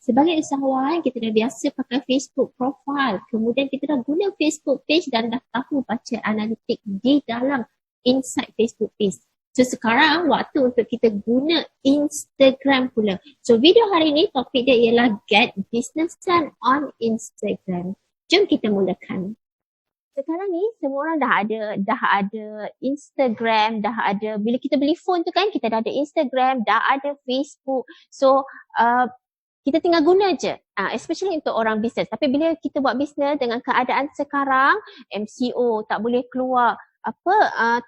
Sebagai usahawan, kita dah biasa pakai Facebook profile. Kemudian kita dah guna Facebook page dan dah tahu baca analitik di dalam inside Facebook page. So sekarang waktu untuk kita guna Instagram pula. So video hari ni topik dia ialah Get Business Done on Instagram. Jom kita mulakan. Sekarang ni semua orang dah ada Instagram, dah ada, bila kita beli phone tu kan, kita dah ada Instagram, dah ada Facebook. So kita tinggal guna je, especially untuk orang bisnes. Tapi bila kita buat bisnes dengan keadaan sekarang, MCO tak boleh keluar,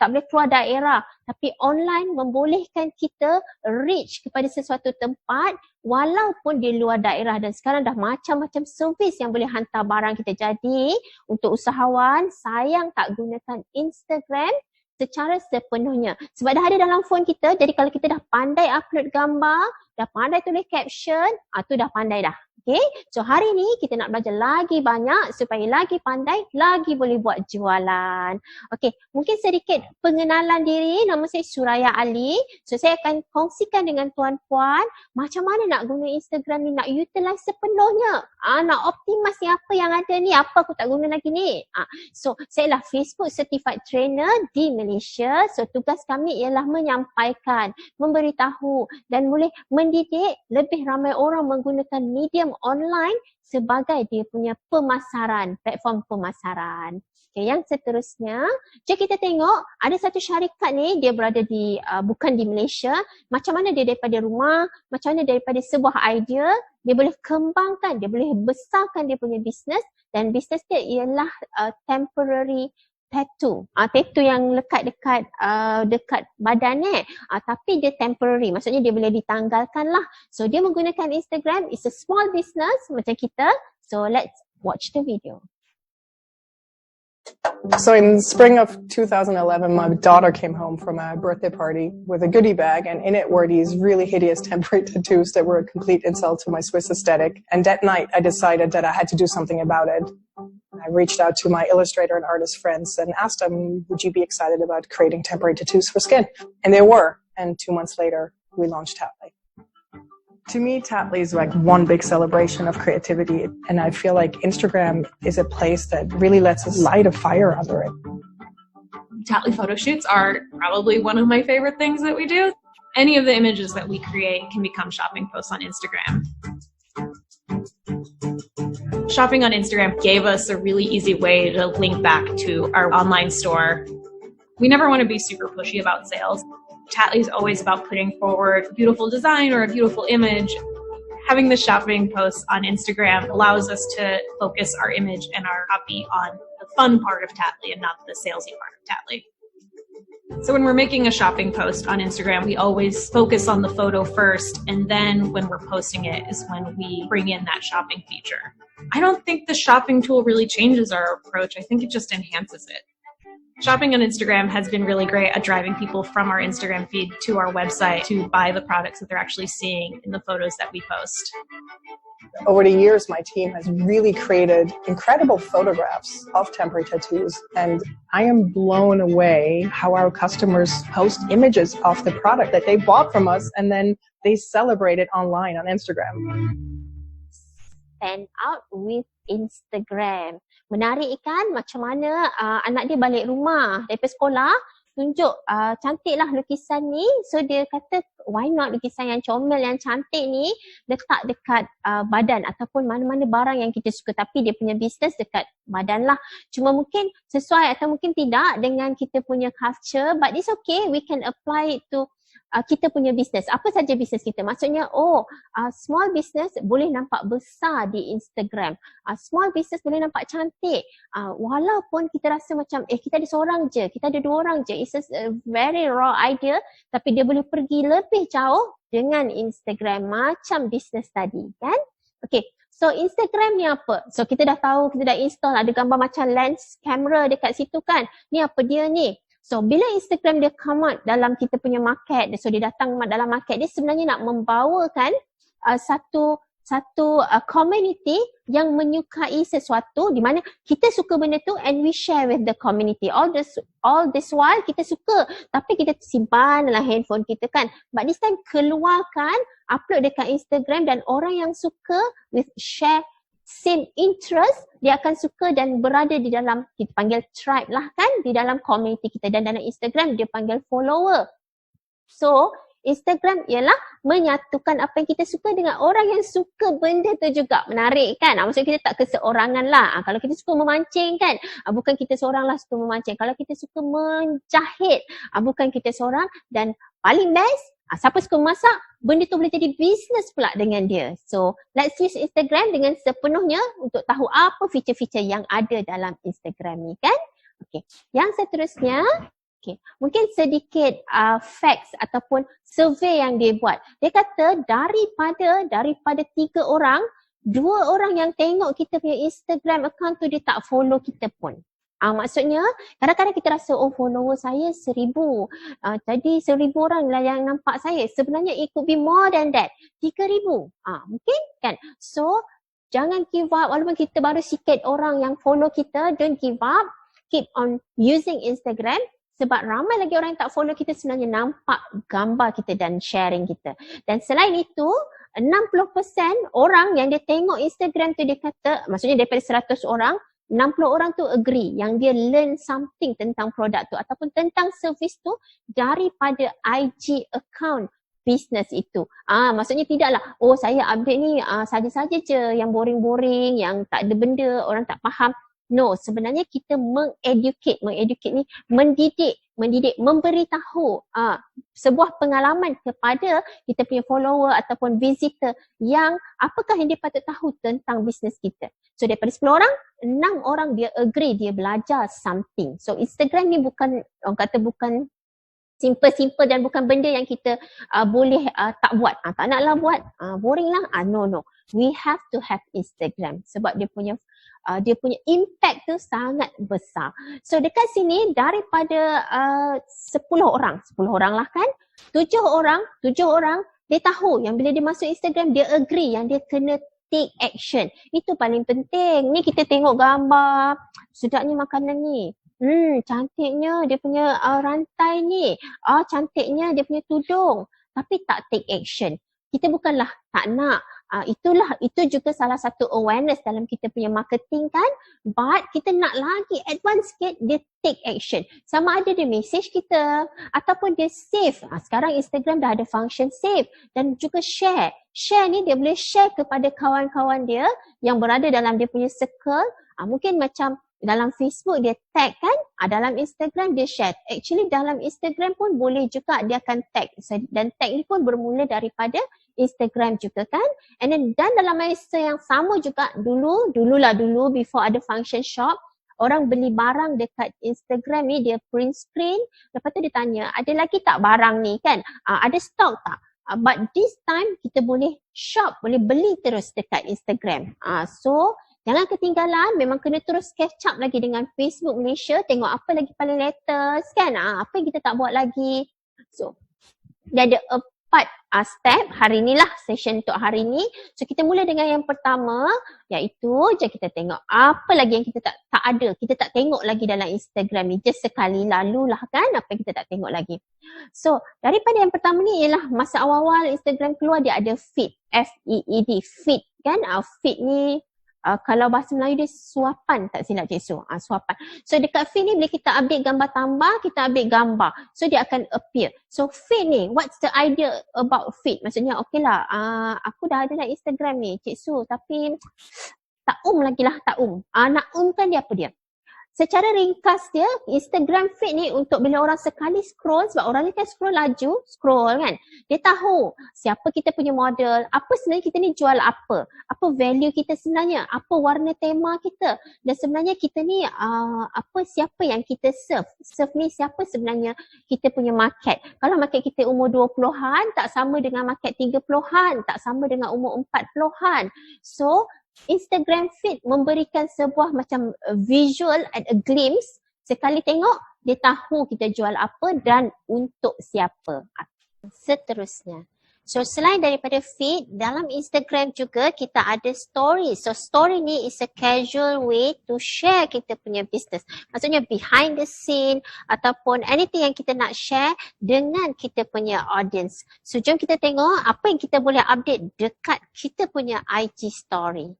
tak boleh keluar daerah, tapi online membolehkan kita reach kepada sesuatu tempat walaupun di luar daerah, dan sekarang dah macam-macam servis yang boleh hantar barang kita. Jadi untuk usahawan, sayang tak gunakan Instagram secara sepenuhnya. Sebab dah ada dalam phone kita, jadi kalau kita dah pandai upload gambar, dah pandai tulis caption, tu dah pandai dah. Okay, so hari ni kita nak belajar lagi banyak supaya lagi pandai, lagi boleh buat jualan. Okay, mungkin sedikit pengenalan diri. Nama saya Suraya Ali. So saya akan kongsikan dengan tuan-puan macam mana nak guna Instagram ni, nak utilize sepenuhnya. Nak optimas ni, apa yang ada ni, apa aku tak guna lagi ni. So saya lah Facebook Certified Trainer di Malaysia. So tugas kami ialah menyampaikan, memberitahu dan boleh mendidik lebih ramai orang menggunakan medium online sebagai dia punya pemasaran, platform pemasaran. Okay, yang seterusnya, jom kita tengok ada satu syarikat ni, dia berada di bukan di Malaysia. Macam mana dia daripada rumah, macam mana daripada sebuah idea, dia boleh kembangkan, dia boleh besarkan dia punya bisnes, dan bisnes dia ialah temporary tattoo. Tattoo yang lekat dekat badan tapi dia temporary. Maksudnya dia boleh ditanggalkan lah. So dia menggunakan Instagram, it's a small business macam kita. So let's watch the video. So in spring of 2011, my daughter came home from a birthday party with a goodie bag, and in it were these really hideous temporary tattoos that were a complete insult to my Swiss aesthetic. And that night I decided that I had to do something about it. I reached out to my illustrator and artist friends and asked them, would you be excited about creating temporary tattoos for skin? And they were. And 2 months later, we launched Tattly. To me, Tattly is like one big celebration of creativity. And I feel like Instagram is a place that really lets us light a fire under it. Tattly photo shoots are probably one of my favorite things that we do. Any of the images that we create can become shopping posts on Instagram. Shopping on Instagram gave us a really easy way to link back to our online store. We never want to be super pushy about sales. Tattly is always about putting forward a beautiful design or a beautiful image. Having the shopping posts on Instagram allows us to focus our image and our copy on the fun part of Tattly and not the salesy part of Tattly. So when we're making a shopping post on Instagram, we always focus on the photo first, and then when we're posting it is when we bring in that shopping feature. I don't think the shopping tool really changes our approach. I think it just enhances it. Shopping on Instagram has been really great at driving people from our Instagram feed to our website to buy the products that they're actually seeing in the photos that we post. Over the years, my team has really created incredible photographs of temporary tattoos, and I am blown away how our customers post images of the product that they bought from us and then they celebrate it online on Instagram. Stand out with Instagram. Menarik kan macam mana anak dia balik rumah daripada sekolah, tunjuk cantiklah lukisan ni. So dia kata why not lukisan yang comel, yang cantik ni letak dekat badan ataupun mana-mana barang yang kita suka, tapi dia punya bisnes dekat badan lah. Cuma mungkin sesuai atau mungkin tidak dengan kita punya culture, but it's okay, we can apply it to kita punya bisnes, apa saja bisnes kita. Maksudnya, small business boleh nampak besar di Instagram. Small business boleh nampak cantik. Walaupun kita rasa macam, kita ada seorang je, kita ada 2 orang je. It's a very raw idea, tapi dia boleh pergi lebih jauh dengan Instagram macam bisnes tadi, kan? Okay. So Instagram ni apa? So kita dah tahu, kita dah install, ada gambar macam lens camera dekat situ kan. Ni apa dia ni? So bila Instagram dia come out dalam kita punya market, so dia datang dalam market, dia sebenarnya nak membawakan satu satu community yang menyukai sesuatu di mana kita suka benda tu and we share with the community. All this while kita suka tapi kita simpan dalam handphone kita kan. But this time keluarkan, upload dekat Instagram dan orang yang suka with share same interest, dia akan suka dan berada di dalam, kita panggil tribe lah kan, di dalam community kita. Dan dalam Instagram dia panggil follower. So Instagram ialah menyatukan apa yang kita suka dengan orang yang suka benda tu juga. Menarik kan? Maksudnya kita tak keseorangan lah. Kalau kita suka memancing kan, bukan kita seorang lah suka memancing. Kalau kita suka menjahit, bukan kita seorang. Dan paling best, siapa suka masak, benda tu boleh jadi bisnes pula dengan dia. So let's use Instagram dengan sepenuhnya untuk tahu apa feature-feature yang ada dalam Instagram ni kan. Okay. Yang seterusnya, okay, mungkin sedikit facts ataupun survey yang dia buat. Dia kata daripada 3 orang, 2 orang yang tengok kita punya Instagram account tu dia tak follow kita pun. Maksudnya kadang-kadang kita rasa follower saya 1,000. Jadi 1,000 orang lah yang nampak saya. Sebenarnya it could be more than that. 3,000. Mungkin kan. So jangan give up walaupun kita baru sikit orang yang follow kita. Don't give up. Keep on using Instagram. Sebab ramai lagi orang yang tak follow kita sebenarnya nampak gambar kita dan sharing kita. Dan selain itu, 60% orang yang dia tengok Instagram tu dia kata, maksudnya daripada 100 orang, 60 orang tu agree yang dia learn something tentang produk tu ataupun tentang service tu daripada IG account business itu. Maksudnya tidaklah, saya update ni saja-saja je yang boring-boring, yang tak ada benda, orang tak faham. No, sebenarnya kita mengeducate ni mendidik, memberitahu sebuah pengalaman kepada kita punya follower ataupun visitor yang apakah yang dia patut tahu tentang bisnes kita. So daripada 10 orang, 6 orang dia agree, dia belajar something. So Instagram ni bukan, orang kata bukan simple dan bukan benda yang kita boleh tak buat. Tak naklah buat, boring lah. No. We have to have Instagram sebab dia punya impact tu sangat besar. So dekat sini daripada 10 orang lah kan, 7 orang dia tahu yang bila dia masuk Instagram dia agree yang dia kena take action. Itu paling penting. Ni kita tengok gambar, sedapnya makanan ni. Cantiknya dia punya rantai ni. Cantiknya dia punya tudung. Tapi tak take action. Kita bukanlah tak nak. Itu juga salah satu awareness dalam kita punya marketing kan. But kita nak lagi advance sikit, dia take action. Sama ada dia message kita ataupun dia save. Sekarang Instagram dah ada function save dan juga share. Share ni dia boleh share kepada kawan-kawan dia yang berada dalam dia punya circle. Mungkin macam dalam Facebook dia tag kan, dalam Instagram dia share. Actually dalam Instagram pun boleh juga dia akan tag. Dan tag ni pun bermula daripada Instagram juga kan. And then dan dalam masa yang sama juga dulu before ada function shop, orang beli barang dekat Instagram ni dia print screen, lepas tu dia tanya ada lagi tak barang ni kan, ada stok tak. But this time kita boleh shop, boleh beli terus dekat Instagram. So jangan ketinggalan, memang kena terus catch up lagi dengan Facebook Malaysia, tengok apa lagi paling latest kan, apa yang kita tak buat lagi. So dia ada 4 step, hari ni lah session untuk hari ni. So kita mula dengan yang pertama, iaitu kita tengok apa lagi yang kita tak ada, kita tak tengok lagi dalam Instagram ni. Just sekali lalu lah kan, apa yang kita tak tengok lagi. So daripada yang pertama ni ialah masa awal-awal Instagram keluar dia ada feed, F-E-E-D, feed kan. Feed ni kalau bahasa Melayu dia suapan, tak silap Cik Su, suapan. So dekat feed ni bila kita update gambar tambah, kita ambil gambar. So dia akan appear. So feed ni, what's the idea about feed? Maksudnya okey lah, aku dah ada dalam Instagram ni Cik Su, tapi tak lagi lah, tak nak kan dia apa dia? Secara ringkas dia, Instagram feed ni untuk bila orang sekali scroll, sebab orang ni kan scroll kan. Dia tahu siapa kita punya model, apa sebenarnya kita ni jual apa value kita sebenarnya, apa warna tema kita. Dan sebenarnya kita ni siapa yang kita serve. Serve ni siapa sebenarnya kita punya market. Kalau market kita umur 20-an, tak sama dengan market 30-an, tak sama dengan umur 40-an. So Instagram feed memberikan sebuah macam visual and a glimpse. Sekali tengok, dia tahu kita jual apa dan untuk siapa. Seterusnya. So selain daripada feed, dalam Instagram juga kita ada story. So story ni is a casual way to share kita punya business. Maksudnya behind the scene ataupun anything yang kita nak share dengan kita punya audience. So jom kita tengok apa yang kita boleh update dekat kita punya IG story.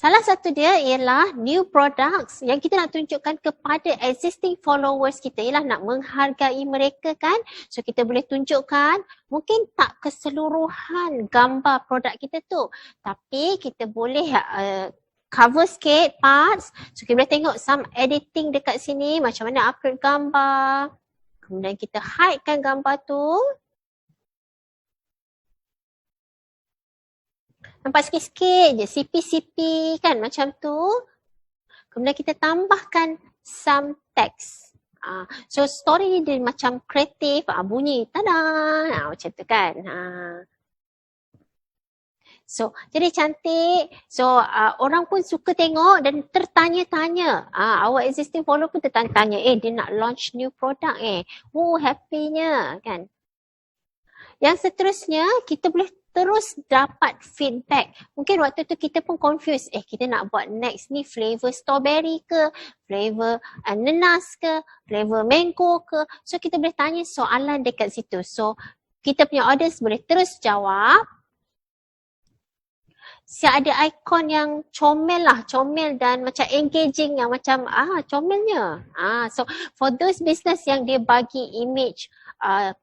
Salah satu dia ialah new products yang kita nak tunjukkan kepada existing followers kita, ialah nak menghargai mereka kan. So kita boleh tunjukkan mungkin tak keseluruhan gambar produk kita tu, tapi kita boleh cover sikit parts. So kita boleh tengok some editing dekat sini, macam mana upload gambar. Kemudian kita hidekan gambar tu. Nampak sikit-sikit je, CP-CP kan macam tu. Kemudian kita tambahkan some text. So story ni dia macam kreatif, bunyi tada, macam tu kan. So jadi cantik. So orang pun suka tengok dan tertanya-tanya. Our existing follower pun tertanya-tanya, dia nak launch new product happynya kan. Yang seterusnya kita boleh terus dapat feedback. Mungkin waktu tu kita pun confused. Kita nak buat next ni flavor strawberry ke, flavor ananas ke, flavor mango ke. So kita boleh tanya soalan dekat situ. So kita punya audience boleh terus jawab. Ada ikon yang comel dan macam engaging, yang macam comelnya. So for those business yang dia bagi image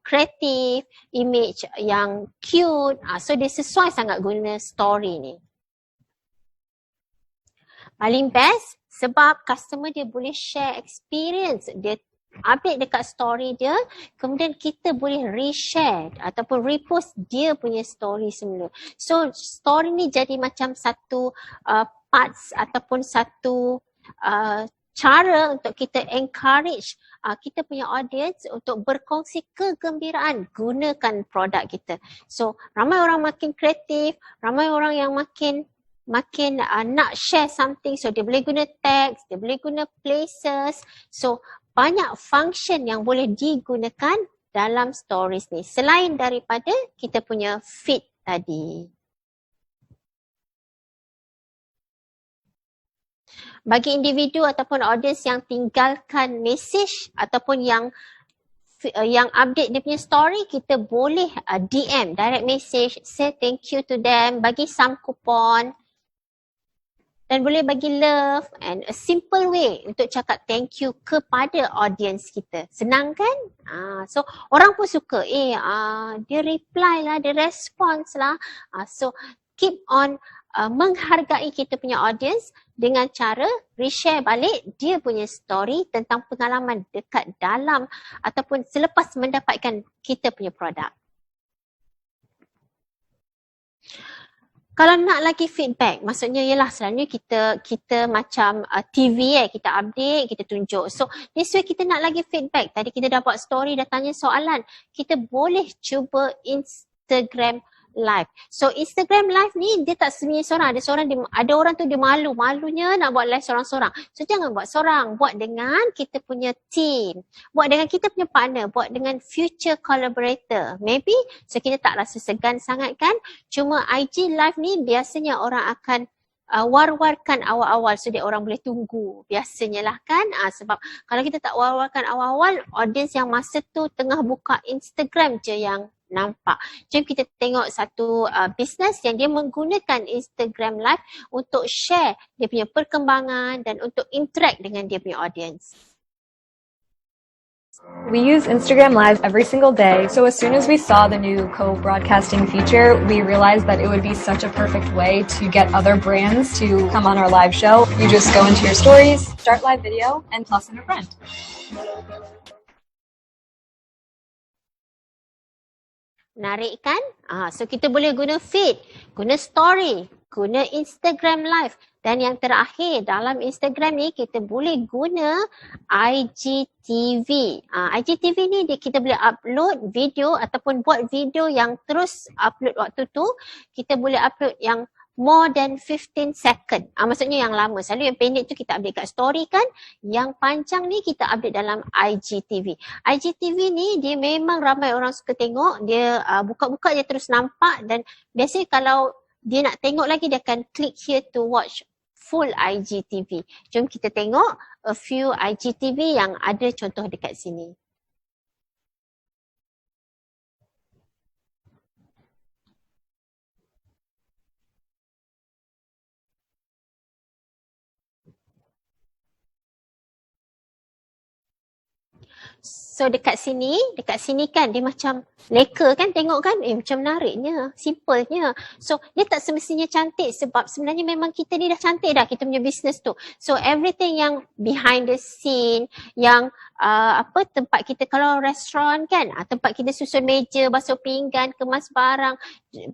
kreatif, image yang cute, so dia sesuai sangat guna story ni. Paling best sebab customer dia boleh share experience, dia update dekat story dia, kemudian kita boleh reshare ataupun repost dia punya story semula. So story ni jadi macam satu parts ataupun satu cara untuk kita encourage kita punya audience untuk berkongsi kegembiraan gunakan produk kita. So ramai orang makin kreatif, ramai orang yang makin nak share something, so dia boleh guna text, dia boleh guna places. So banyak function yang boleh digunakan dalam stories ni selain daripada kita punya feed tadi. Bagi individu ataupun audience yang tinggalkan message ataupun yang update dia punya story, kita boleh DM, direct message, say thank you to them, bagi some coupon dan boleh bagi love and a simple way untuk cakap thank you kepada audience kita. Senang kan? So orang pun suka, dia reply lah, dia response lah. So keep on menghargai kita punya audience dengan cara reshare balik dia punya story tentang pengalaman dekat dalam ataupun selepas mendapatkan kita punya produk. Kalau nak lagi feedback, maksudnya ialah selalunya kita macam TV kita update, kita tunjuk. So this way kita nak lagi feedback. Tadi kita dah buat story, dah tanya soalan. Kita boleh cuba Instagram live. So Instagram live ni dia tak sembunyi seorang. Ada orang tu dia malunya nak buat live seorang-seorang. So jangan buat seorang, buat dengan kita punya team. Buat dengan kita punya partner, buat dengan future collaborator. Maybe so kita tak rasa segan sangat kan. Cuma IG live ni biasanya orang akan war-warkan awal-awal so dia orang boleh tunggu. Biasanya lah kan. Sebab kalau kita tak war-warkan awal-awal, audience yang masa tu tengah buka Instagram je yang nampak. Jom kita tengok satu business yang dia menggunakan Instagram Live untuk share dia punya perkembangan dan untuk interact dengan dia punya audience. We use Instagram Live every single day, so as soon as we saw the new co-broadcasting feature, we realized that it would be such a perfect way to get other brands to come on our live show. You just go into your stories, start live video, and plus in a friend. Menarik kan? So kita boleh guna feed, guna story, guna Instagram live. Dan yang terakhir dalam Instagram ni kita boleh guna IGTV. IGTV ni kita boleh upload video ataupun buat video yang terus upload waktu tu. Kita boleh upload yang more than 15 second. Maksudnya yang lama. Selalu yang pendek tu kita update kat story kan. Yang panjang ni kita update dalam IGTV. IGTV ni dia memang ramai orang suka tengok. Dia buka-buka dia terus nampak dan biasanya kalau dia nak tengok lagi dia akan click here to watch full IGTV. Jom kita tengok a few IGTV yang ada contoh dekat sini. So dekat sini kan dia macam leka kan, tengok kan, macam menariknya, simplenya. So dia tak semestinya cantik sebab sebenarnya memang kita ni dah cantik dah, kita punya business tu. So everything yang behind the scene, yang tempat kita kalau restoran kan, tempat kita susun meja, basuh pinggan, kemas barang,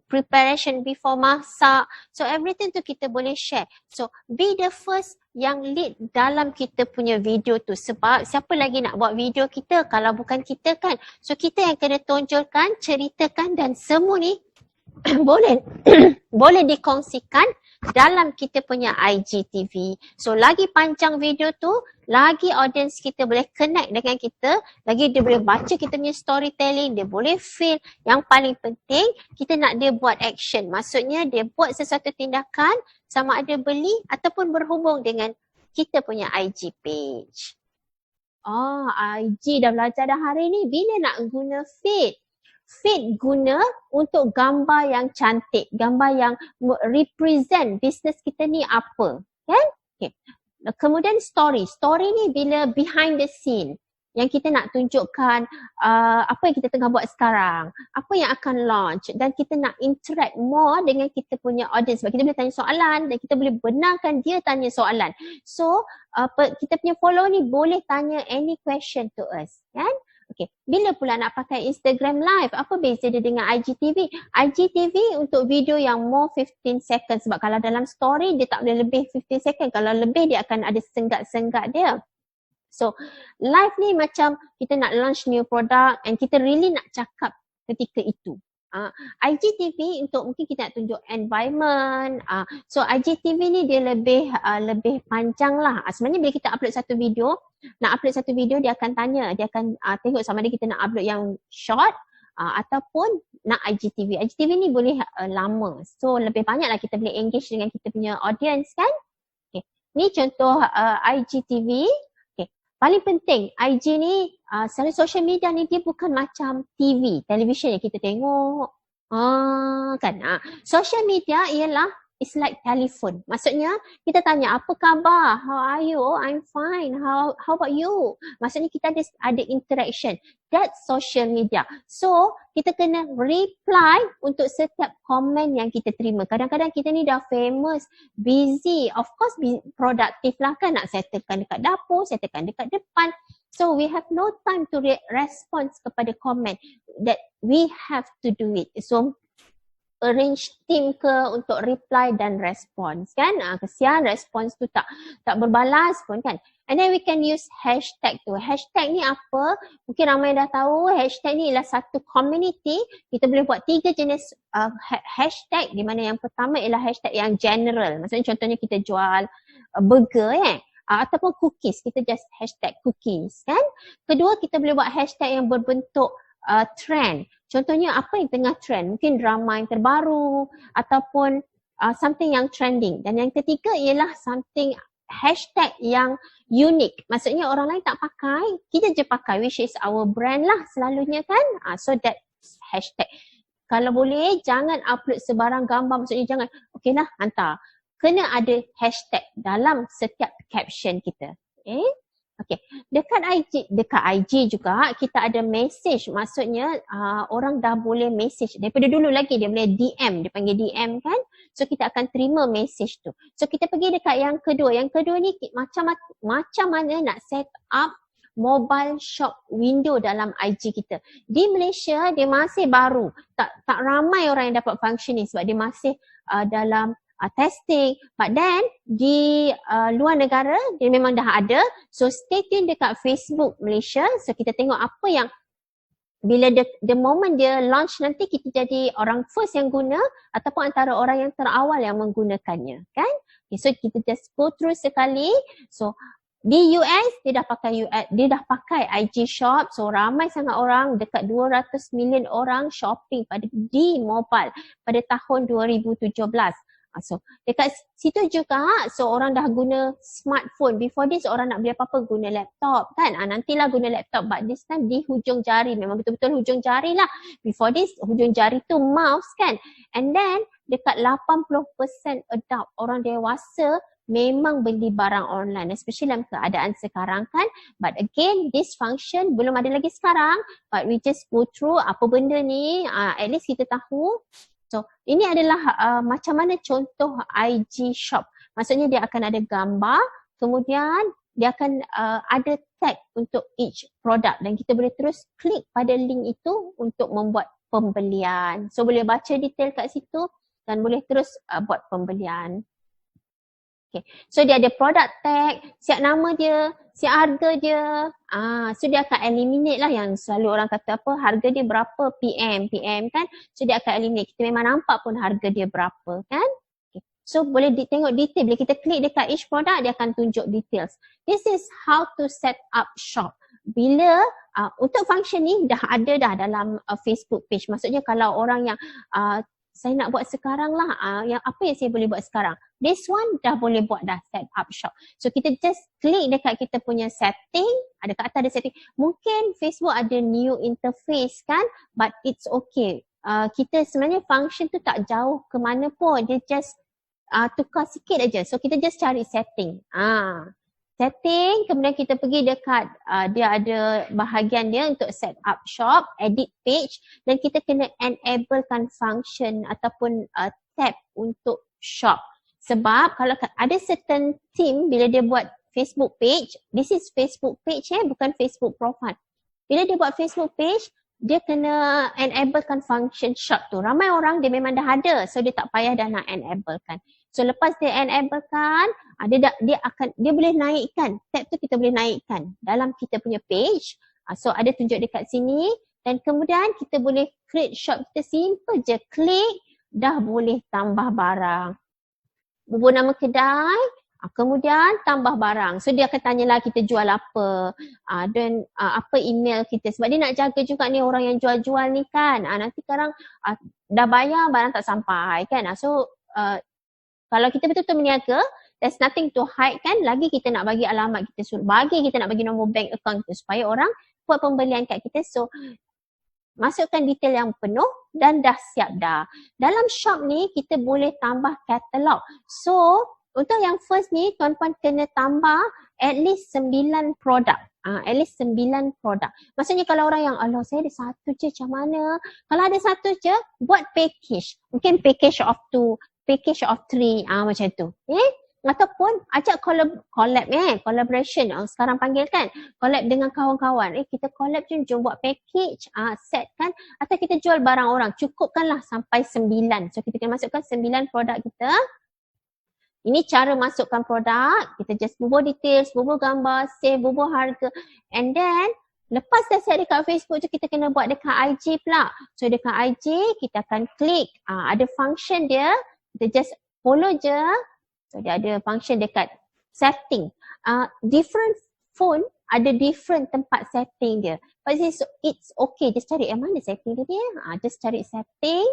preparation before masak. So everything tu kita boleh share. So be the first yang lead dalam kita punya video tu, sebab siapa lagi nak buat video kita kalau bukan kita kan. So kita yang kena tonjolkan, ceritakan dan semua ni boleh boleh dikongsikan dalam kita punya IGTV. So lagi panjang video tu, lagi audience kita boleh connect dengan kita, lagi dia boleh baca kita punya storytelling, dia boleh feel. Yang paling penting kita nak dia buat action. Maksudnya dia buat sesuatu tindakan sama ada beli ataupun berhubung dengan kita punya IG page. IG dah belajar dah hari ni. Bila nak guna feed? Feed guna untuk gambar yang cantik, gambar yang represent business kita ni apa, kan? Okay. Kemudian story. Story ni bila behind the scene, yang kita nak tunjukkan apa yang kita tengah buat sekarang, apa yang akan launch, dan kita nak interact more dengan kita punya audience sebab kita boleh tanya soalan dan kita boleh benarkan dia tanya soalan. So kita punya follower ni boleh tanya any question to us, kan? Okay. Bila pula nak pakai Instagram Live? Apa beza dia dengan IGTV? IGTV untuk video yang more 15 second sebab kalau dalam story dia tak boleh lebih 15 second. Kalau lebih dia akan ada sengat-sengat dia. So live ni macam kita nak launch new product and kita really nak cakap ketika itu. IGTV untuk mungkin kita nak tunjuk environment. So IGTV ni dia lebih panjang lah. Sebenarnya bila kita upload satu video, nak upload satu video dia akan tanya, dia akan tengok sama ada kita nak upload yang short ataupun nak IGTV. IGTV ni boleh lama. So lebih banyak lah kita boleh engage dengan kita punya audience kan. Okay. Ni contoh IGTV. Paling penting, IG ni, selalu social media ni dia bukan macam TV, television yang kita tengok. Kan? Social media ialah, it's like telephone. Maksudnya, kita tanya, apa khabar? How are you? Oh, I'm fine. How about you? Maksudnya kita ada interaction. That's social media. So, kita kena reply untuk setiap komen yang kita terima. Kadang-kadang kita ni dah famous, busy. Of course, produktif lah kan. Nak settlekan dekat dapur, settlekan dekat depan. So, we have no time to respond kepada komen. That we have to do it. So, arrange team ke untuk reply dan response kan. Kesian response tu tak berbalas pun kan. And then we can use hashtag tu. Hashtag ni apa? Mungkin ramai dah tahu hashtag ni ialah satu community. Kita boleh buat 3 jenis hashtag di mana yang pertama ialah hashtag yang general. Maksudnya contohnya kita jual burger ataupun cookies. Kita just hashtag cookies kan. Kedua kita boleh buat hashtag yang berbentuk trend. Contohnya apa yang tengah trend? Mungkin drama yang terbaru ataupun something yang trending. Dan yang ketiga ialah something hashtag yang unik. Maksudnya orang lain tak pakai, kita je pakai, which is our brand lah selalunya kan. So that hashtag. Kalau boleh jangan upload sebarang gambar, maksudnya jangan, okay lah hantar. Kena ada hashtag dalam setiap caption kita. Okay, dekat IG juga kita ada message. Maksudnya orang dah boleh message. Daripada dulu lagi dia boleh DM, dia panggil DM kan. So kita akan terima message tu. So kita pergi dekat yang kedua. Yang kedua ni macam mana nak set up mobile shop window dalam IG kita. Di Malaysia dia masih baru. Tak ramai orang yang dapat function ni sebab dia masih dalam testing, but then di luar negara dia memang dah ada. So stay tune dekat Facebook Malaysia. So kita tengok apa yang bila the moment dia launch nanti kita jadi orang first yang guna ataupun antara orang yang terawal yang menggunakannya kan. Okay, so kita just go through sekali. So di US dia dah pakai IG Shop. So ramai sangat orang, dekat 200 million orang shopping di mobile pada tahun 2017. So dekat situ juga so orang dah guna smartphone. Before this orang nak beli apa-apa guna laptop kan. Nantilah guna laptop, but this time di hujung jari. Memang betul-betul hujung jari lah. Before this hujung jari tu mouse kan. And then dekat 80% adult, orang dewasa memang beli barang online, especially dalam keadaan sekarang kan. But again, this function belum ada lagi sekarang, but we just go through apa benda ni, at least kita tahu. So, ini adalah macam mana contoh IG Shop. Maksudnya dia akan ada gambar, kemudian dia akan ada tag untuk each product dan kita boleh terus klik pada link itu untuk membuat pembelian. So, boleh baca detail kat situ dan boleh terus buat pembelian. Okay. So dia ada product tag, siap nama dia, siap harga dia. So dia akan eliminate lah yang selalu orang kata apa, harga dia berapa PM kan. So dia akan eliminate. Kita memang nampak pun harga dia berapa kan. Okay. So boleh tengok detail. Bila kita klik dekat each product, dia akan tunjuk details. This is how to set up shop. Bila untuk function ni dah ada dalam Facebook page. Maksudnya kalau orang yang saya nak buat sekarang lah, yang apa yang saya boleh buat sekarang. This one dah boleh buat dah set up shop. So kita just klik dekat kita punya setting, ada kat atas ada setting. Mungkin Facebook ada new interface kan, but it's okay. Kita sebenarnya function tu tak jauh ke mana pun, dia just tukar sikit aja. So kita just cari setting. Setting, kemudian kita pergi dekat dia ada bahagian dia untuk set up shop, edit page dan kita kena enablekan function ataupun tab untuk shop. Sebab kalau ada certain team bila dia buat Facebook page, this is Facebook page bukan Facebook profile. Bila dia buat Facebook page, dia kena enablekan function shop tu. Ramai orang dia memang dah ada, so dia tak payah dah nak enablekan. So lepas dia enablekan, dia boleh naikkan, tab tu kita boleh naikkan dalam kita punya page. So ada tunjuk dekat sini dan kemudian kita boleh create shop kita simple je, klik dah boleh tambah barang. Bubur nama kedai, kemudian tambah barang. So dia akan tanyalah kita jual apa dan apa email kita. Sebab dia nak jaga juga ni orang yang jual-jual ni kan. Nanti sekarang dah bayar barang tak sampai kan. So kalau kita betul-betul meniaga, there's nothing to hide kan. Lagi kita nak bagi alamat kita suruh bagi, kita nak bagi nombor bank account kita supaya orang buat pembelian kat kita. So masukkan detail yang penuh dan dah siap dah. Dalam shop ni kita boleh tambah katalog. So untuk yang first ni tuan-puan kena tambah at least 9 produk. At least 9 produk. Maksudnya kalau orang yang saya ada satu je macam mana. Kalau ada satu je buat package. Mungkin package of 2, package of 3 macam tu. Ataupun ajak collaboration. Sekarang panggil kan, collab dengan kawan-kawan. Kita collab je, jom buat package, set kan. Atau kita jual barang orang, cukupkanlah sampai 9. So kita kena masukkan 9 produk kita. Ini cara masukkan produk, kita just bubur details, bubur gambar, save, bubur harga. And then, lepas dah set dekat Facebook tu, kita kena buat dekat IG pula. So dekat IG, kita akan klik, ada function dia, kita just follow je. So dia ada function dekat setting. Different phone ada different tempat setting dia. But it's okay. Just cari mana setting dia. Just cari setting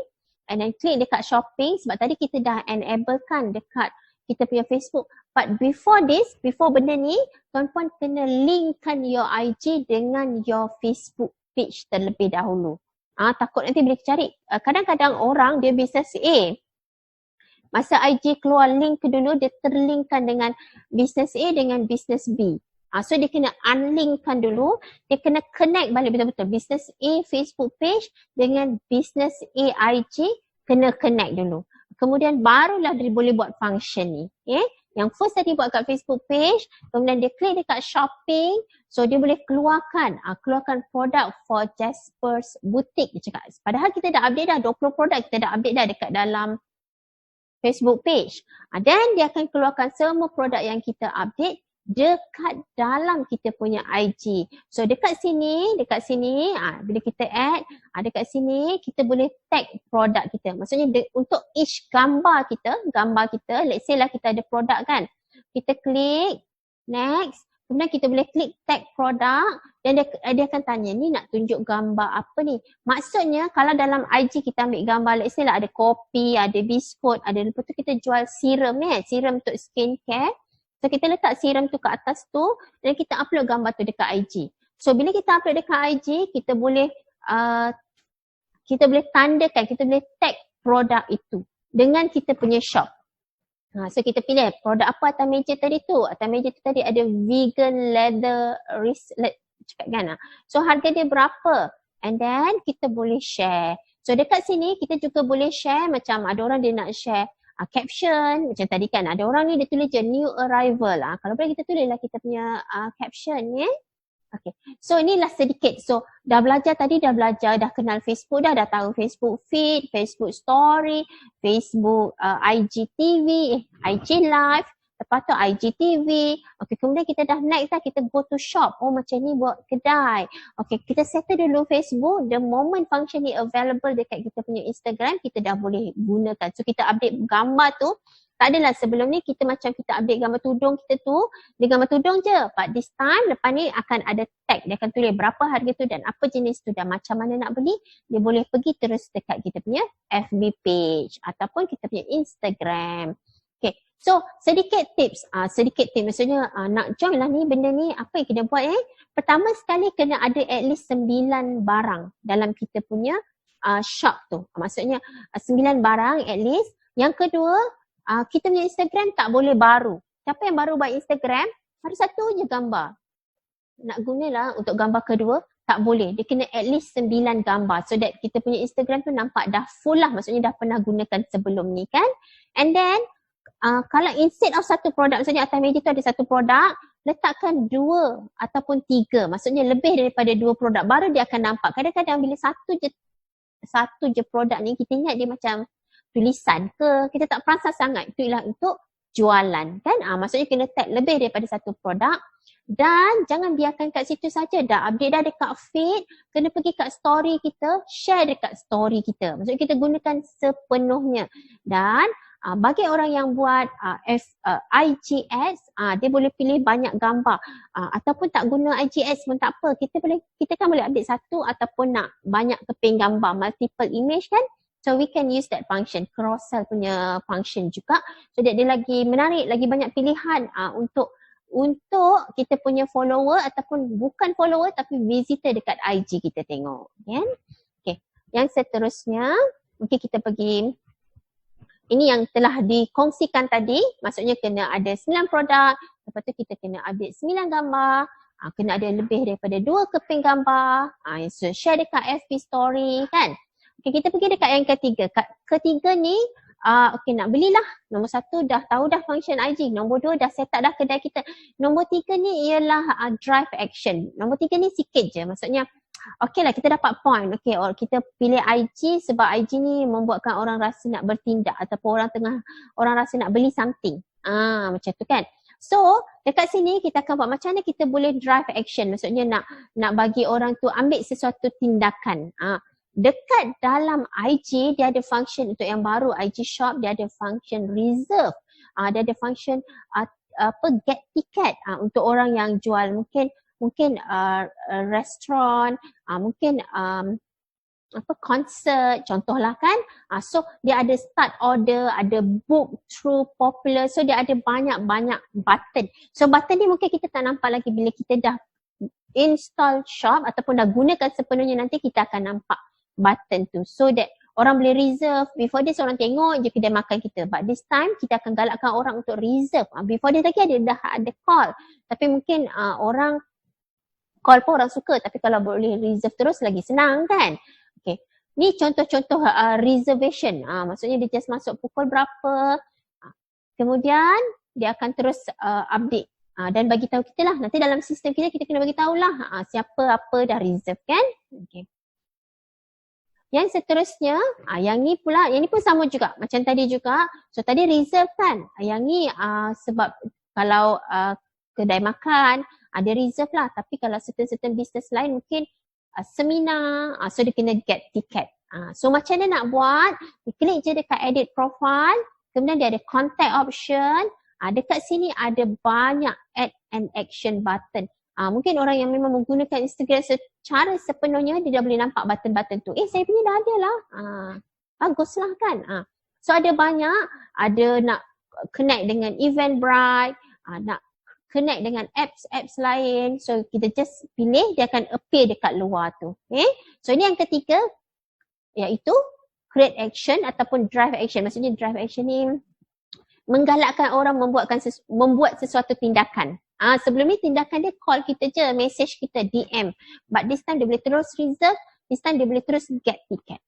and then klik dekat shopping. Sebab tadi kita dah enablekan dekat kita punya Facebook. But before this, before benda ni, tuan-puan kena linkkan your IG dengan your Facebook page terlebih dahulu. Takut nanti bila cari. Kadang-kadang orang dia business A. Masa IG keluar link dulu, dia terlinkkan dengan business A dengan business B. So dia kena unlinkkan dulu, dia kena connect balik betul-betul. Business A Facebook page dengan business A IG kena connect dulu. Kemudian barulah dia boleh buat function ni. Yang first tadi buat kat Facebook page, kemudian dia klik dekat shopping, so dia boleh keluarkan produk for Jasper's Boutique dia cakap. Padahal kita dah update dah 20 produk, kita dah update dah dekat dalam Facebook page. Dan dia akan keluarkan semua produk yang kita update dekat dalam kita punya IG. So dekat sini, bila kita add, dekat sini kita boleh tag produk kita. Maksudnya untuk each gambar kita, let's say lah kita ada produk kan. Kita klik next, kemudian kita boleh klik tag produk dan dia akan tanya ni nak tunjuk gambar apa ni. Maksudnya kalau dalam IG kita ambil gambar, let's say lah ada kopi, ada biskut, ada lepas tu kita jual serum serum untuk skincare. So kita letak serum tu kat atas tu dan kita upload gambar tu dekat IG. So bila kita upload dekat IG, kita boleh tandakan, kita boleh tag produk itu dengan kita punya shop. So kita pilih produk apa atas meja tadi tu. Atas meja tu tadi ada vegan leather wristlet, cakap kan. So harga dia berapa? And then kita boleh share. So dekat sini kita juga boleh share, macam ada orang dia nak share caption, macam tadi kan ada orang ni dia tulis je new arrival. Kalau boleh kita tulislah kita punya caption ya. Okay, so inilah sedikit. So dah belajar, dah kenal Facebook dah tahu Facebook feed, Facebook story, Facebook IGTV, IG live, lepas tu IGTV. Okay, kemudian kita dah next kita go to shop. Oh macam ni buat kedai. Okay, kita settle dulu Facebook. The moment function ni available dekat kita punya Instagram, kita dah boleh gunakan. So kita update gambar tu. Tak adalah sebelum ni kita macam kita update gambar tudung kita tu, dia gambar tudung je. But this time, lepas ni akan ada tag. Dia akan tulis berapa harga tu dan apa jenis tu dan macam mana nak beli. Dia boleh pergi terus dekat kita punya FB page ataupun kita punya Instagram. Okay, so sedikit tips. Maksudnya nak join lah ni benda ni, apa yang kena buat Pertama sekali kena ada at least 9 barang dalam kita punya shop tu. Maksudnya 9 barang at least. Yang kedua, kita punya Instagram tak boleh baru. Siapa yang baru buat Instagram, harus satu je gambar. Nak gunalah untuk gambar kedua, tak boleh. Dia kena at least 9 gambar. So that kita punya Instagram tu nampak dah full lah. Maksudnya dah pernah gunakan sebelum ni kan. And then, kalau instead of satu produk, maksudnya atas meja tu ada satu produk, letakkan 2 ataupun 3. Maksudnya lebih daripada 2 produk. Baru dia akan nampak. Kadang-kadang bila satu je produk ni, kita ingat dia macam tulisan ke, kita tak perasan sangat. Itu ialah untuk jualan kan. Maksudnya kena tag lebih daripada satu produk dan jangan biarkan kat situ saja. Dah update dah dekat feed, kena pergi kat story kita, share dekat story kita. Maksudnya kita gunakan sepenuhnya. Dan bagi orang yang buat IG ads, dia boleh pilih banyak gambar ataupun tak guna IG ads pun tak apa. Kita kan boleh update satu ataupun nak banyak keping gambar, multiple image kan. So we can use that function, cross-sell punya function juga. So dia lagi menarik, lagi banyak pilihan untuk kita punya follower ataupun bukan follower tapi visitor dekat IG kita tengok. Kan? Okay. Yang seterusnya, mungkin kita pergi, ini yang telah dikongsikan tadi, maksudnya kena ada 9 produk, lepas tu kita kena update 9 gambar, kena ada lebih daripada 2 keping gambar, so share dekat FB story kan. Okay, kita pergi dekat yang ketiga. Ketiga ni, nak belilah. Nombor 1 dah tahu dah function IG. Nombor 2 dah set up dah kedai kita. Nombor 3 ni ialah drive action. Nombor 3 ni sikit je. Maksudnya, lah kita dapat point. Okay, kita pilih IG sebab IG ni membuatkan orang rasa nak bertindak ataupun orang rasa nak beli something. Macam tu kan. So, dekat sini kita akan buat macam mana kita boleh drive action. Maksudnya nak bagi orang tu ambil sesuatu tindakan. Dekat dalam IG dia ada function untuk yang baru IG shop, dia ada function reserve, dia ada function get ticket untuk orang yang jual mungkin restoran, mungkin concert contohlah kan. So dia ada start order, ada book through popular, so dia ada banyak button. So button ni mungkin kita tak nampak lagi bila kita dah install shop ataupun dah gunakan sepenuhnya, nanti kita akan nampak button tu, so that orang boleh reserve. Before this orang tengok je kedai makan kita, but this time kita akan galakkan orang untuk reserve. Before this lagi dah ada call, tapi mungkin orang call pun orang suka, tapi kalau boleh reserve terus lagi senang kan. Okay, ni contoh-contoh reservation. Maksudnya dia just masuk pukul berapa, kemudian dia akan terus update dan bagi tahu kita lah. Nanti dalam sistem kita kena bagi tahulah siapa apa dah reserve kan. Okay. Yang seterusnya, yang ni pun sama juga macam tadi juga. So tadi reserve kan. Yang ni sebab kalau kedai makan, ada reserve lah. Tapi kalau certain business lain mungkin seminar, so dia kena get tiket. So macam mana nak buat? Klik je dekat edit profile, kemudian dia ada contact option. Dekat sini ada banyak add and action button. Mungkin orang yang memang menggunakan Instagram secara sepenuhnya, dia dah boleh nampak button-button tu. Saya punya dah ada lah. Baguslah kan. So ada banyak, ada nak connect dengan Eventbrite, nak connect dengan apps lain. So kita just pilih, dia akan appear dekat luar tu. Okay? So ini yang ketiga, iaitu create action ataupun drive action. Maksudnya drive action ni menggalakkan orang membuat sesuatu tindakan. Sebelum ni tindakan dia call kita je, message kita, DM. But this time dia boleh terus reserve, this time dia boleh terus get ticket.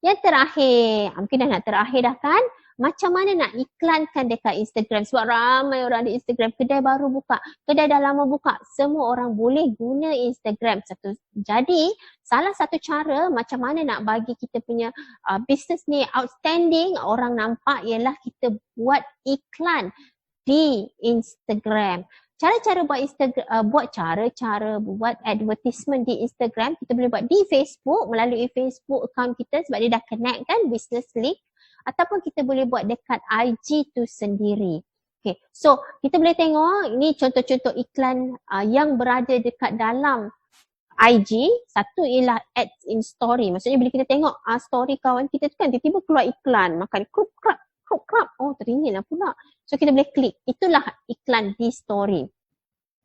Yang terakhir, mungkin dah nak terakhir dah kan, macam mana nak iklankan dekat Instagram. Sebab ramai orang di Instagram, kedai baru buka, kedai dah lama buka, semua orang boleh guna Instagram. Jadi salah satu cara macam mana nak bagi kita punya business ni outstanding, orang nampak, ialah kita buat iklan di Instagram. Cara-cara buat advertisement di Instagram, kita boleh buat di Facebook melalui Facebook account kita sebab dia dah connect kan, business link, ataupun kita boleh buat dekat IG tu sendiri. Okay, so kita boleh tengok ini contoh-contoh iklan yang berada dekat dalam IG. Satu ialah ads in story. Maksudnya bila kita tengok story kawan kita tu kan, tiba-tiba keluar iklan makan krup krap. Oh, teringin lah pula. So kita boleh klik. Itulah iklan di story.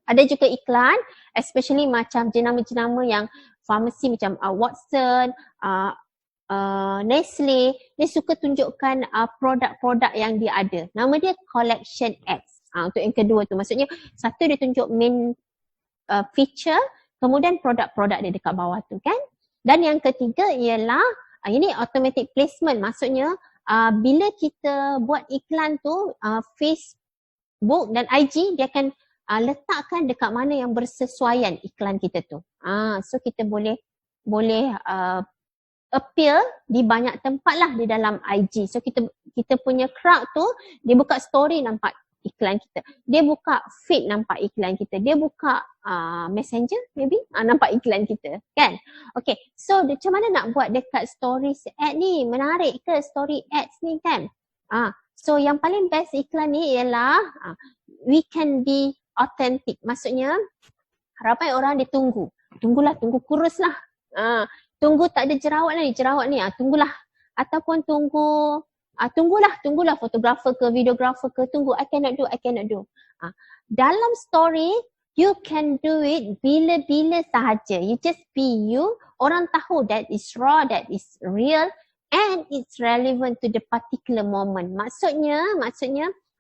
Ada juga iklan, especially macam jenama-jenama yang farmasi macam Watson, Nestle, dia suka tunjukkan produk-produk yang dia ada. Nama dia collection ads. Untuk yang kedua tu. Maksudnya satu dia tunjuk main feature, kemudian produk-produk dia dekat bawah tu kan. Dan yang ketiga ialah ini automatic placement. Maksudnya bila kita buat iklan tu, Facebook dan IG dia akan letakkan dekat mana yang bersesuaian iklan kita tu. So kita boleh appear di banyak tempat lah di dalam IG. So kita punya crowd tu, dia buka story nampak iklan kita. Dia buka feed nampak iklan kita. Dia buka messenger maybe nampak iklan kita kan. Okay, so macam mana nak buat dekat stories ad ni? Menarik ke story ads ni kan? So yang paling best iklan ni ialah we can be authentic. Maksudnya ramai orang dia tunggu kurus lah. Tunggu tak ada jerawat ni, tunggulah. Ataupun tunggulah fotografer ke, videografer ke, tunggu, I cannot do. Dalam story, you can do it bila-bila sahaja. You just be you, orang tahu that is raw, that is real and it's relevant to the particular moment. Maksudnya,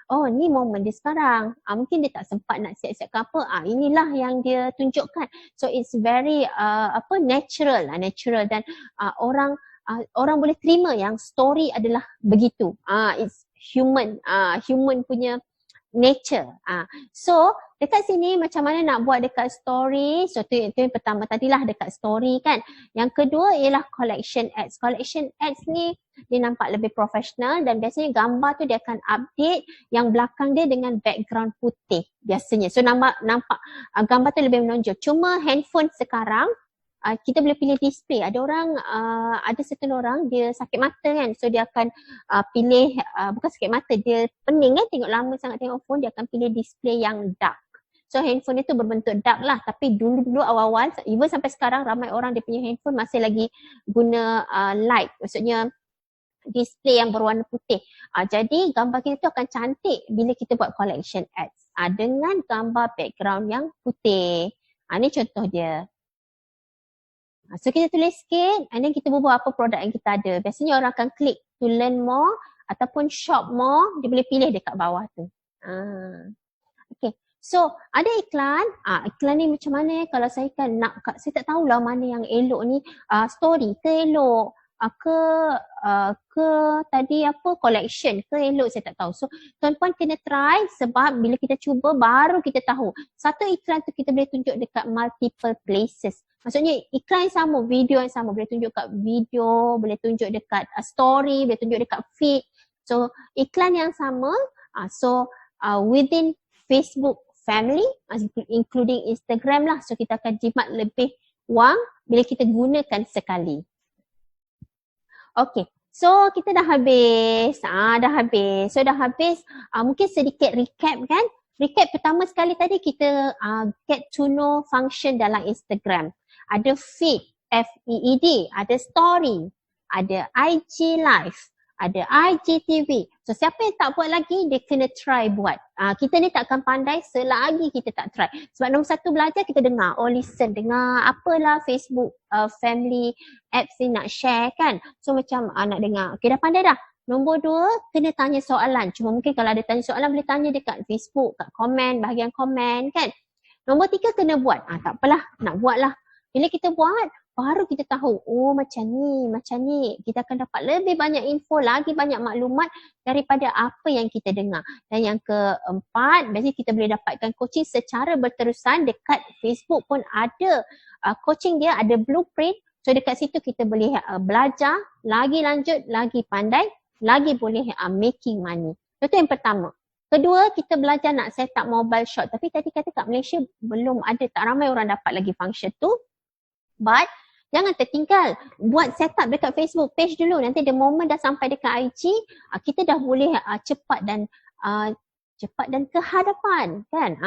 oh ni momen dia sekarang. Mungkin dia tak sempat nak siap-siap ke apa. Inilah yang dia tunjukkan. So it's very natural dan orang boleh terima yang story adalah begitu. It's human punya nature. So dekat sini macam mana nak buat dekat story. So tu yang pertama tadilah dekat story kan. Yang kedua ialah collection ads. Collection ads ni dia nampak lebih profesional dan biasanya gambar tu dia akan update yang belakang dia dengan background putih biasanya. So nampak gambar tu lebih menonjol. Cuma handphone sekarang kita boleh pilih display. Ada certain orang dia sakit mata kan. So dia akan pilih, bukan sakit mata, dia pening kan, tengok lama sangat tengok phone, dia akan pilih display yang dark. So handphone itu berbentuk dark lah. Tapi dulu awal-awal, even sampai sekarang ramai orang dia punya handphone masih lagi guna light. Maksudnya display yang berwarna putih. Jadi gambar kita tu akan cantik bila kita buat collection ads. Dengan gambar background yang putih. Ni contoh dia. So kita tulis sikit and then kita berbual apa produk yang kita ada. Biasanya orang akan klik to learn more ataupun shop more. Dia boleh pilih dekat bawah tu. Okay. So ada iklan. Iklan ni macam mana kalau saya kan saya tak tahulah mana yang elok ni. Story ke elok? Ke tadi collection ke elok, saya tak tahu. So tuan-puan kena try sebab bila kita cuba baru kita tahu. Satu iklan tu kita boleh tunjuk dekat multiple places. Maksudnya iklan yang sama, video yang sama, boleh tunjuk kat video, boleh tunjuk dekat story, boleh tunjuk dekat feed. So iklan yang sama, within Facebook family, including Instagram lah. So kita akan jimat lebih wang bila kita gunakan sekali. Okay, so kita dah habis. So dah habis. Mungkin sedikit recap kan. Recap pertama sekali tadi kita get to know function dalam Instagram. Ada feed, F-E-E-D, ada story, ada IG live, ada IGTV. So siapa yang tak buat lagi, dia kena try buat. Kita ni takkan pandai selagi kita tak try. Sebab nombor satu belajar kita dengar, dengar apalah Facebook family apps ni nak share kan. So macam nak dengar, okay dah pandai dah. Nombor dua, kena tanya soalan. Cuma mungkin kalau ada tanya soalan boleh tanya dekat Facebook, kat komen, bahagian komen kan. Nombor tiga, kena buat. Tak apalah, nak buat lah. Bila kita buat, baru kita tahu, macam ni. Kita akan dapat lebih banyak info, lagi banyak maklumat daripada apa yang kita dengar. Dan yang keempat, biasanya kita boleh dapatkan coaching secara berterusan dekat Facebook pun ada. Coaching dia ada blueprint. So dekat situ kita boleh belajar, lagi lanjut, lagi pandai, lagi boleh making money. Itu yang pertama. Kedua, kita belajar nak set up mobile shop. Tapi tadi kata kat Malaysia belum ada, tak ramai orang dapat lagi function tu. But jangan tertinggal. Buat set up dekat Facebook page dulu. Nanti the moment dah sampai dekat IG, kita dah boleh cepat dan ke hadapan kan.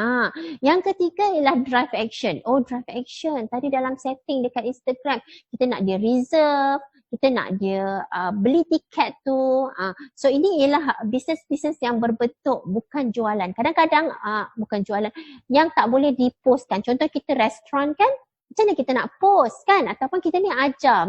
Yang ketiga ialah drive action. Drive action. Tadi dalam setting dekat Instagram, kita nak dia reserve, kita nak dia beli tiket tu. So ini ialah bisnes-bisnes yang berbentuk bukan jualan. Kadang-kadang bukan jualan yang tak boleh dipostkan. Contoh kita restoran kan, macam mana kita nak post kan? Ataupun kita ni mengajar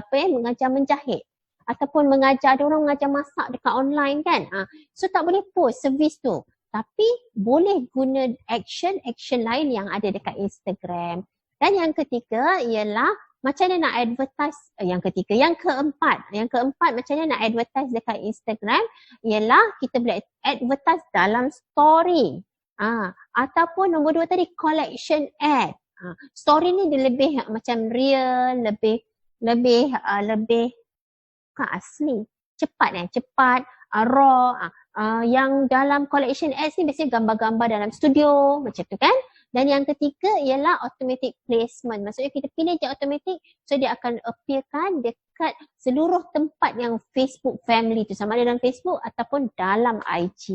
apa mengajar menjahit. Ataupun ada orang mengajar masak dekat online kan. So tak boleh post servis tu. Tapi boleh guna action lain yang ada dekat Instagram. Dan yang ketiga ialah macam mana nak advertise. Yang keempat macam mana nak advertise dekat Instagram ialah kita boleh advertise dalam story. Ataupun nombor dua tadi collection ad. Story ni dia lebih macam real, lebih bukan asli, cepat, raw. Yang dalam collection ads ni biasanya gambar-gambar dalam studio macam tu kan. Dan yang ketiga ialah automatic placement. Maksudnya kita pilih je automatic, so dia akan appearkan dekat seluruh tempat yang Facebook family tu, sama ada dalam Facebook ataupun dalam IG.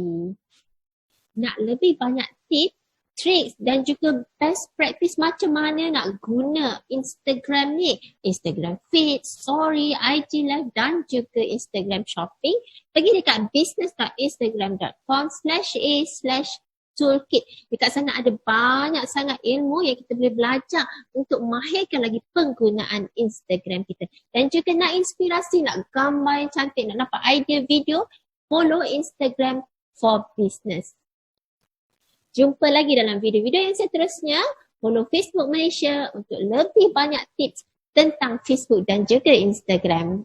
Nak lebih banyak tips, tricks dan juga best practice macam mana nak guna Instagram ni, Instagram feed, story, IG live dan juga Instagram shopping, pergi dekat business.instagram.com/a/toolkit. Dekat sana ada banyak sangat ilmu yang kita boleh belajar untuk mahirkan lagi penggunaan Instagram kita. Dan juga nak inspirasi, nak gambar yang cantik, nak dapat idea video, follow Instagram for Business. Jumpa lagi dalam video-video yang seterusnya. Follow Facebook Malaysia untuk lebih banyak tips tentang Facebook dan juga Instagram.